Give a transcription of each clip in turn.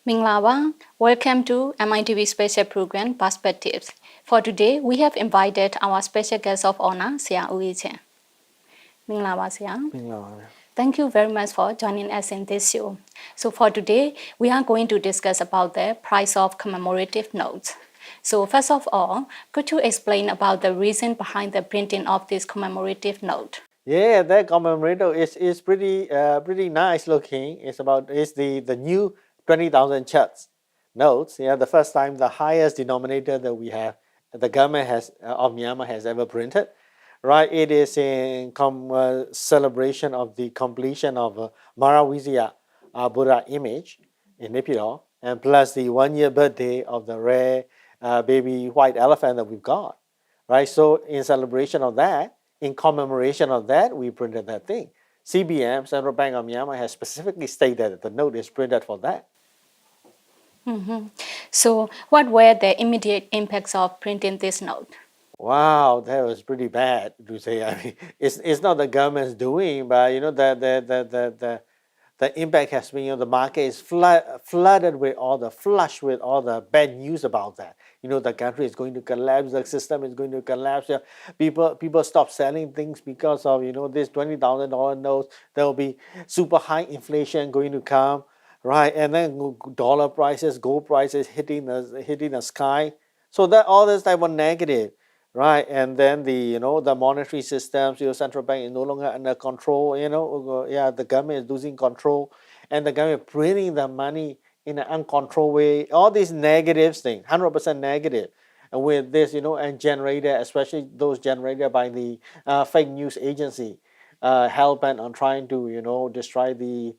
Minglawa, welcome to MITV special program Perspectives. For today, we have invited our special guest of honor, Sia Uichen. Minglawa Sia. Thank you very much for joining us in this show. So for today, we are going to discuss about the price of commemorative notes. So first of all, could you explain about the reason behind the printing of this commemorative note? Yeah, that commemorative is pretty nice looking. It's the new 20,000 chats notes. Yeah, the first time the highest denominator that we have the government has of Myanmar has ever printed. Right, it is in celebration of the completion of Maravizya Buddha image in Naypyidaw, and plus the 1 year birthday of the rare baby white elephant that we've got. Right, so in celebration of that, in commemoration of that, we printed that thing. CBM, Central Bank of Myanmar, has specifically stated that the note is printed for that. So what were the immediate impacts of printing this note? Wow, that was pretty bad to say. I mean, it's not the government's doing, but the impact has been, the market is flooded with flush with all the bad news about that. The country is going to collapse, the system is going to collapse. People stop selling things because of, this $20,000 notes. There will be super high inflation going to come, right? And then dollar prices, gold prices hitting the sky. So that all this type of negative. Right, and then the monetary systems, central bank is no longer under control. The government is losing control, and the government printing the money in an uncontrolled way. All these negative things, 100% negative, and with this, and generated, especially those generated by the fake news agency, hell bent on trying to destroy the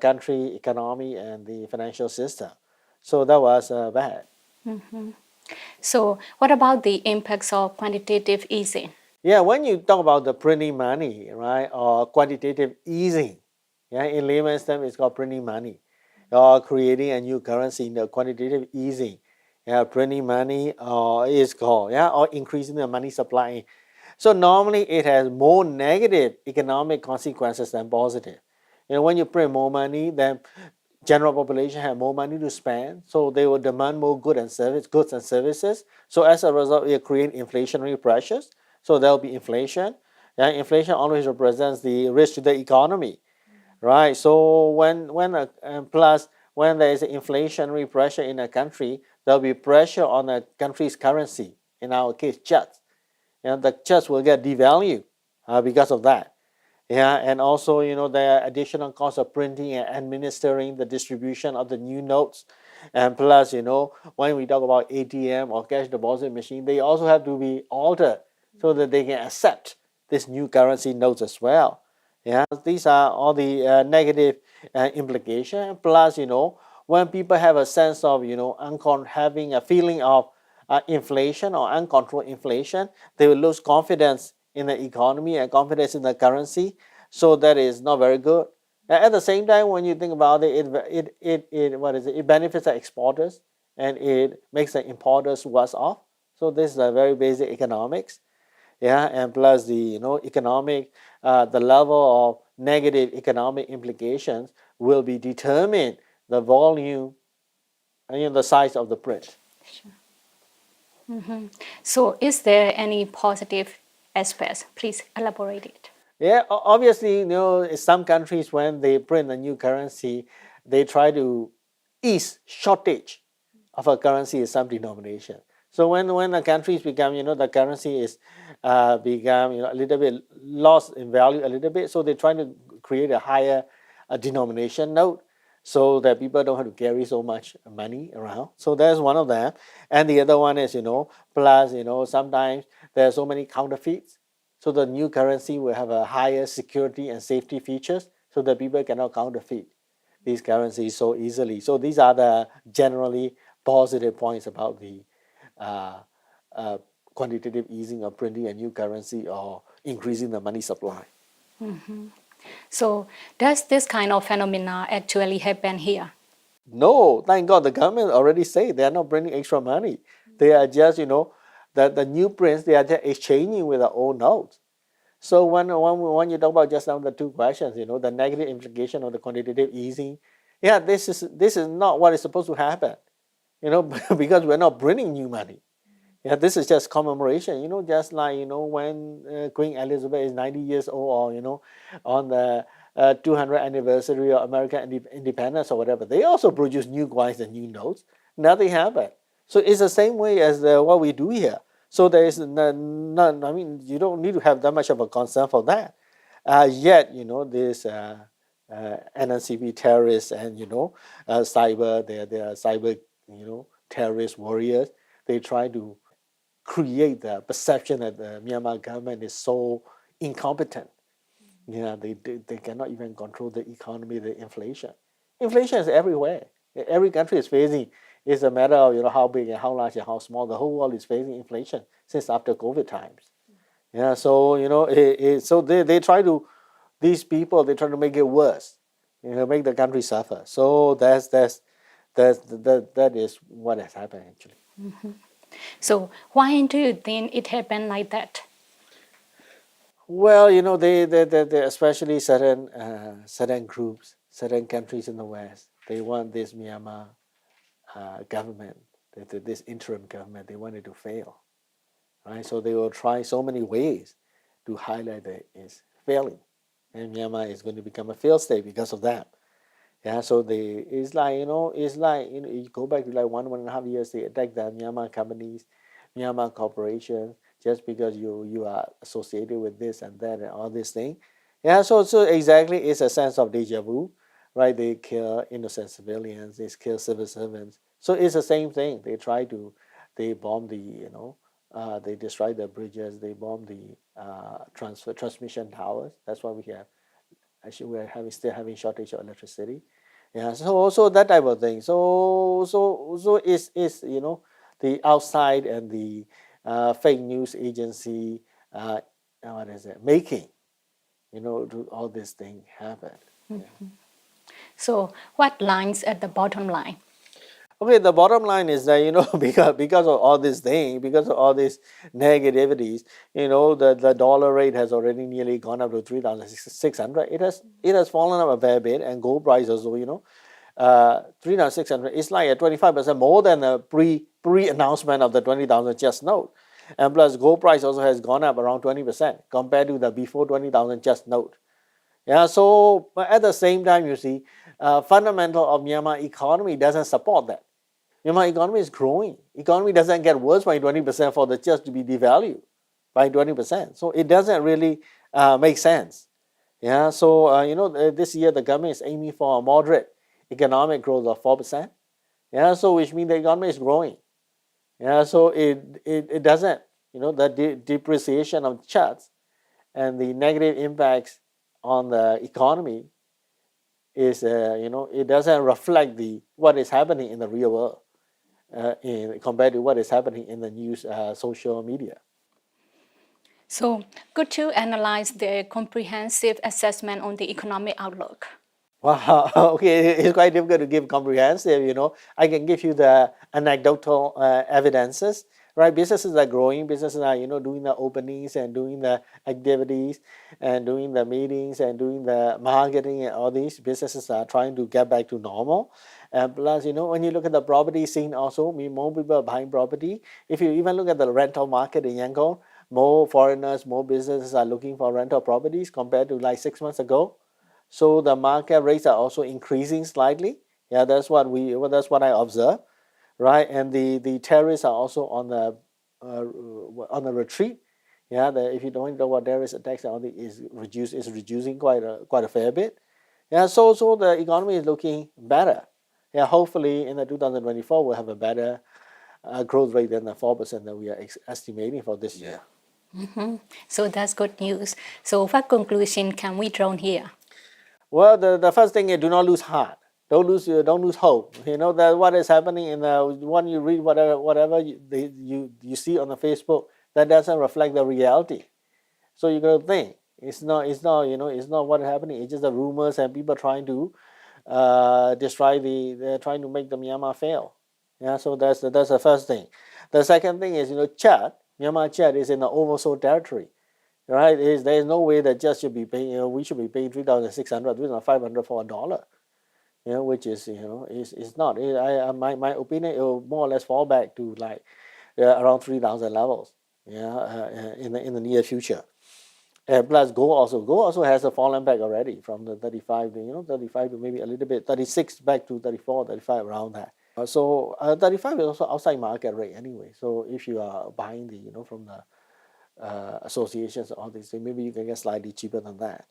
country economy and the financial system. So that was bad. So what about the impacts of quantitative easing? Yeah, when you talk about the printing money, right, or quantitative easing, yeah, in layman's terms, it's called printing money, or creating a new currency in the quantitative easing. Yeah, printing money is called, or increasing the money supply. So normally it has more negative economic consequences than positive. When you print more money, then general population have more money to spend, so they will demand more goods and services. So as a result, it create inflationary pressures. So there will be inflation. And inflation always represents the risk to the economy, right? So plus when there is inflationary pressure in a country, there will be pressure on a country's currency. In our case, kyat. The kyat will get devalued because of that. Yeah, and also, the additional cost of printing and administering the distribution of the new notes. And plus, when we talk about ATM or cash deposit machine, they also have to be altered so that they can accept this new currency notes as well. Yeah, these are all the negative implications. Plus, when people have a sense of, having a feeling of inflation or uncontrolled inflation, they will lose confidence in the economy and confidence in the currency. So that is not very good. At the same time, when you think about it, it benefits the exporters and it makes the importers worse off. So this is a very basic economics. Yeah, and plus the economic, the level of negative economic implications will be determined the volume and the size of the print. Sure. So is there any positive aspects? Please elaborate it. Yeah, obviously, some countries, when they print a new currency, they try to ease shortage of a currency in some denomination. So when the countries become, the currency is become a little bit lost in value a little bit, so they try to create a higher denomination note so that people don't have to carry so much money around. So that's one of them. And the other one is, plus, sometimes there are so many counterfeits. So the new currency will have a higher security and safety features so that people cannot counterfeit these currencies so easily. So these are the generally positive points about the quantitative easing of printing a new currency or increasing the money supply. So does this kind of phenomena actually happen here? No, thank God the government already say they are not printing extra money. They are just, the new prints, they are just exchanging with the old notes. So when you talk about just now the two questions, the negative implication of the quantitative easing, Yeah, this is not what is supposed to happen, because we're not printing new money. Yeah, this is just commemoration, just like, when Queen Elizabeth is 90 years old, or, on the 200th anniversary of American independence or whatever, they also produce new coins and new notes. Nothing happened. So it's the same way as what we do here. So there is none, I mean, you don't need to have that much of a concern for that. Yet, this NNCP terrorists and, cyber, they are cyber, terrorist warriors. They try to create the perception that the Myanmar government is so incompetent. Yeah, they cannot even control the economy, the inflation. Inflation is everywhere. Every country is facing. It's a matter of how big and how large and how small. The whole world is facing inflation since after COVID times. Yeah, so so they try to, these people, they try to make it worse, make the country suffer. So that is what has happened actually. So why do you think it happened like that? Well, they especially certain groups, certain countries in the West, they want this Myanmar government, this interim government, they want it to fail, right? So they will try so many ways to highlight that it's failing, and Myanmar is going to become a failed state because of that. Yeah, so you go back to like 1.5 years, they attack the Myanmar companies, Myanmar corporations, just because you are associated with this and that and all this thing. Yeah, so exactly, it's a sense of deja vu, right? They kill innocent civilians, they kill civil servants. So it's the same thing. They bomb they destroy the bridges, they bomb the transmission towers. That's why we have, actually, still having shortage of electricity. Yeah, so that type of thing. So is the outside and the fake news agency, what is it, making do all this thing happen. Yeah. So what lines at the bottom line? Okay, the bottom line is that because of all this thing, because of all these negativities, the dollar rate has already nearly gone up to 3,600. It has fallen up a fair bit, and gold price also, 3,600. It's like a 25% more than the pre-announcement of the 20,000 just note, and plus gold price also has gone up around 20% compared to the before 20,000 just note. Yeah, so but at the same time, you see, fundamental of Myanmar economy doesn't support that. Myanmar economy is growing. Economy doesn't get worse by 20% for the just to be devalued by 20%. So it doesn't really make sense. Yeah, so this year the government is aiming for a moderate economic growth of 4%. Yeah, so which means the economy is growing. Yeah, so it doesn't, the depreciation of charts and the negative impacts on the economy is, it doesn't reflect what is happening in the real world. Compared to what is happening in the news, social media. So could you analyze the comprehensive assessment on the economic outlook? Wow, okay, it's quite difficult to give comprehensive, I can give you the anecdotal evidences, right? Businesses are growing, businesses are, doing the openings and doing the activities and doing the meetings and doing the marketing, and all these businesses are trying to get back to normal. And plus, when you look at the property scene also, more people are buying property. If you even look at the rental market in Yangon, more foreigners, more businesses are looking for rental properties compared to like 6 months ago. So the market rates are also increasing slightly. Yeah, that's what I observe, right? And the terrorists are also on the retreat. Yeah, if you don't know what terrorist attacks are, is reducing quite a fair bit. Yeah, so the economy is looking better. Yeah, hopefully in the 2024 we'll have a better growth rate than the 4% that we are estimating for this year. So that's good news. So what conclusion can we draw here? Well, the first thing is, do not lose heart. Don't lose hope. That what is happening in when you read whatever you see on the Facebook, that doesn't reflect the reality. So you got to think it's not it's not what is happening. It's just the rumors and people trying to they're trying to make the Myanmar fail. Yeah, so that's the first thing. The second thing is, Myanmar Chad is in the oversold territory. Right? There is no way that just should be paying. We should be paying 3,600, 3,500 for $1. which is is not. My opinion, it will more or less fall back to like around 3,000 levels, in the near future. Plus gold also has a fallen back already from the 35 to 35 to maybe a little bit 36 back to 34, 35 around that. So 35 is also outside market rate anyway. So if you are buying the from the associations, all these things, maybe you can get slightly cheaper than that.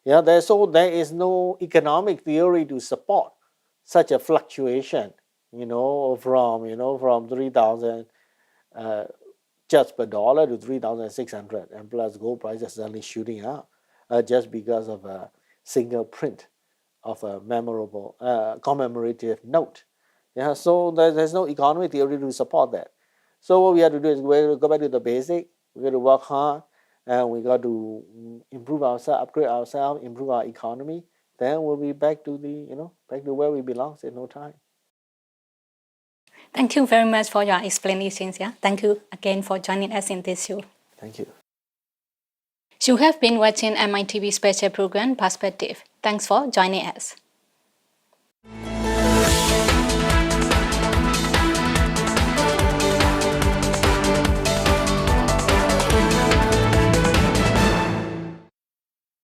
There is no economic theory to support such a fluctuation, from 3,000 just per dollar to 3,600, and plus gold prices suddenly shooting up just because of a single print of a memorable commemorative note. So there's no economic theory to support that. So what we have to do is we have to go back to the basic. We got to work hard, and we got to improve ourselves, upgrade ourselves, improve our economy. Then we'll be back to back to where we belong in no time. Thank you very much for your explanations. Yeah, thank you again for joining us in this show. Thank you. You have been watching MITV special program Perspective. Thanks for joining us.